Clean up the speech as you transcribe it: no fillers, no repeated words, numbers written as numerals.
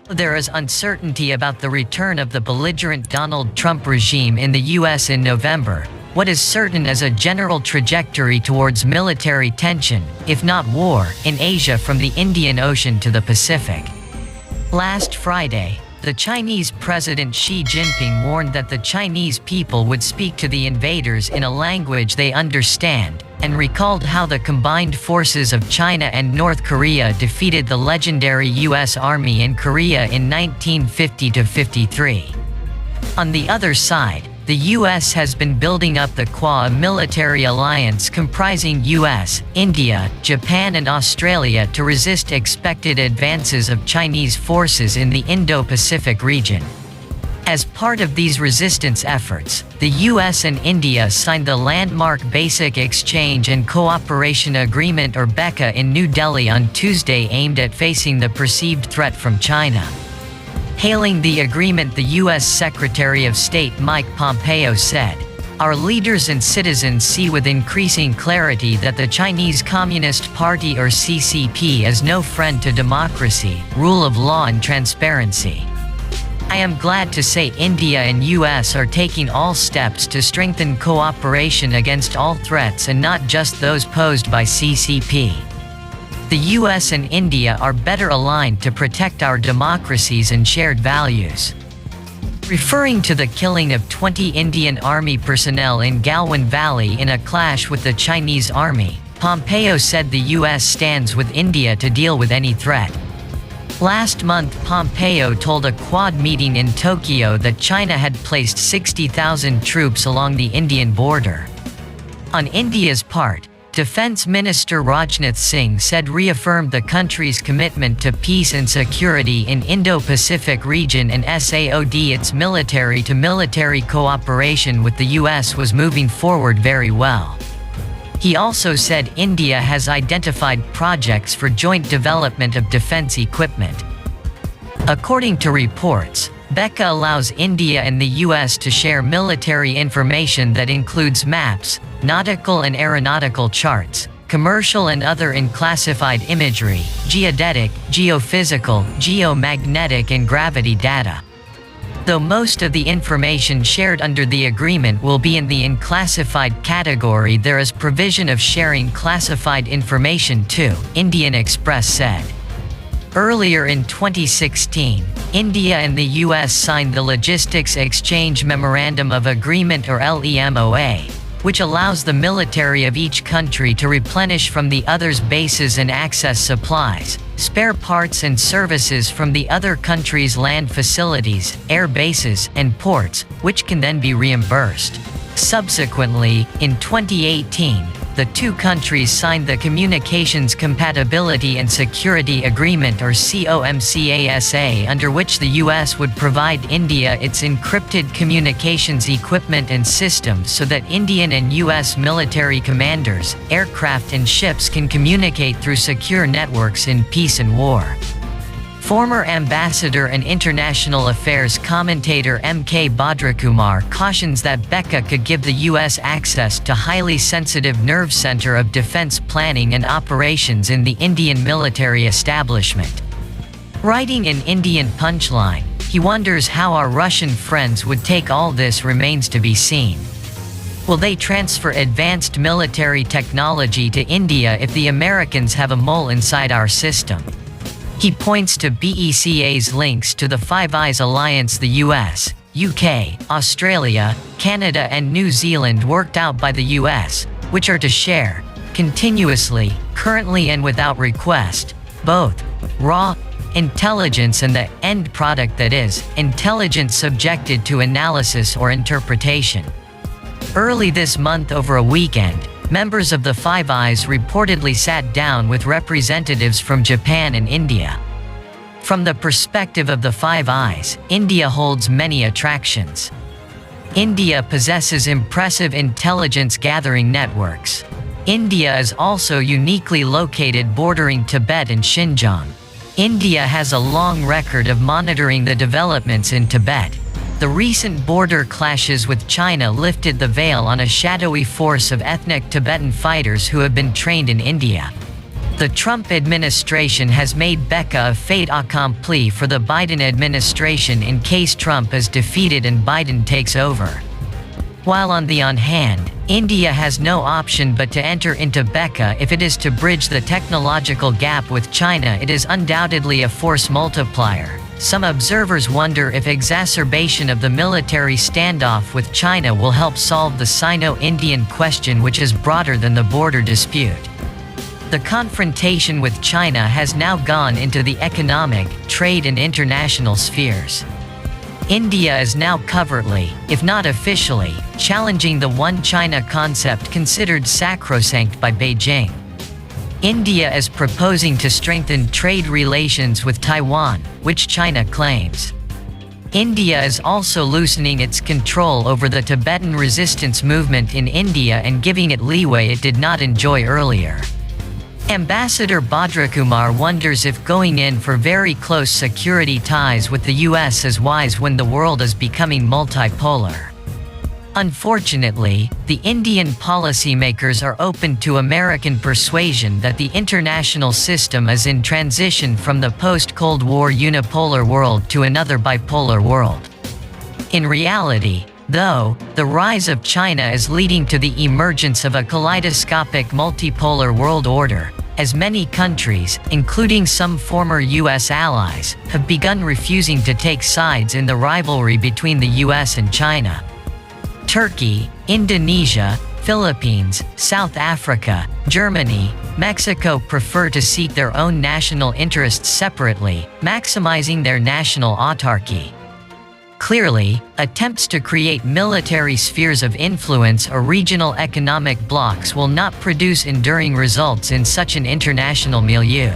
There is uncertainty about the return of the belligerent Donald Trump regime in the U.S. in November. What is certain is a general trajectory towards military tension, if not war, in Asia from the Indian Ocean to the Pacific. Last Friday, the Chinese President Xi Jinping warned that the Chinese people would speak to the invaders in a language they understand, and recalled how the combined forces of China and North Korea defeated the legendary U.S. Army in Korea in 1950–53. On the other side, the U.S. has been building up the Quad military alliance comprising U.S., India, Japan and Australia to resist expected advances of Chinese forces in the Indo-Pacific region. As part of these resistance efforts, the U.S. and India signed the landmark Basic Exchange and Cooperation Agreement or BECA in New Delhi on Tuesday, aimed at facing the perceived threat from China. Hailing the agreement, the U.S. Secretary of State Mike Pompeo said, "Our leaders and citizens see with increasing clarity that the Chinese Communist Party or CCP is no friend to democracy, rule of law and transparency. I am glad to say India and US are taking all steps to strengthen cooperation against all threats and not just those posed by CCP. The US and India are better aligned to protect our democracies and shared values." Referring to the killing of 20 Indian Army personnel in Galwan Valley in a clash with the Chinese Army, Pompeo said the US stands with India to deal with any threat. Last month, Pompeo told a Quad meeting in Tokyo that China had placed 60,000 troops along the Indian border. On India's part, Defense Minister Rajnath Singh said reaffirmed the country's commitment to peace and security in Indo-Pacific region and SAOD its military-to-military cooperation with the US was moving forward very well. He also said India has identified projects for joint development of defense equipment. According to reports, BECA allows India and the US to share military information that includes maps, nautical and aeronautical charts, commercial and other unclassified imagery, geodetic, geophysical, geomagnetic and gravity data. Though most of the information shared under the agreement will be in the unclassified category, there is provision of sharing classified information too, Indian Express said. Earlier in 2016, India and the US signed the Logistics Exchange Memorandum of Agreement or LEMOA, which allows the military of each country to replenish from the other's bases and access supplies, spare parts and services from the other country's land facilities, air bases, and ports, which can then be reimbursed. Subsequently, in 2018, the two countries signed the Communications Compatibility and Security Agreement or COMCASA, under which the US would provide India its encrypted communications equipment and systems so that Indian and US military commanders, aircraft and ships can communicate through secure networks in peace and war. Former ambassador and international affairs commentator M.K. Bhadrakumar cautions that BECA could give the U.S. access to highly sensitive nerve center of defense planning and operations in the Indian military establishment. Writing in Indian Punchline, he wonders how our Russian friends would take all this remains to be seen. Will they transfer advanced military technology to India if the Americans have a mole inside our system? He points to BECA's links to the Five Eyes alliance the US, UK, Australia, Canada and New Zealand worked out by the US, which are to share, continuously, currently and without request, both raw intelligence and the end product, that is, intelligence subjected to analysis or interpretation. Early this month, over a weekend, members of the Five Eyes reportedly sat down with representatives from Japan and India. From the perspective of the Five Eyes, India holds many attractions. India possesses impressive intelligence gathering networks. India is also uniquely located bordering Tibet and Xinjiang. India has a long record of monitoring the developments in Tibet. The recent border clashes with China lifted the veil on a shadowy force of ethnic Tibetan fighters who have been trained in India. The Trump administration has made Becca a fait accompli for the Biden administration in case Trump is defeated and Biden takes over. While on the one hand, India has no option but to enter into Becca if it is to bridge the technological gap with China, it is undoubtedly a force multiplier. Some observers wonder if exacerbation of the military standoff with China will help solve the Sino-Indian question, which is broader than the border dispute. The confrontation with China has now gone into the economic, trade and international spheres. India is now covertly, if not officially, challenging the One China concept considered sacrosanct by Beijing. India is proposing to strengthen trade relations with Taiwan, which China claims. India is also loosening its control over the Tibetan resistance movement in India and giving it leeway it did not enjoy earlier. Ambassador Bhadrakumar wonders if going in for very close security ties with the US is wise when the world is becoming multipolar. Unfortunately, the Indian policymakers are open to American persuasion that the international system is in transition from the post-Cold War unipolar world to another bipolar world. In reality, though, the rise of China is leading to the emergence of a kaleidoscopic multipolar world order, as many countries, including some former US allies, have begun refusing to take sides in the rivalry between the US and China. Turkey, Indonesia, Philippines, South Africa, Germany, Mexico prefer to seek their own national interests separately, maximizing their national autarky. Clearly, attempts to create military spheres of influence or regional economic blocs will not produce enduring results in such an international milieu.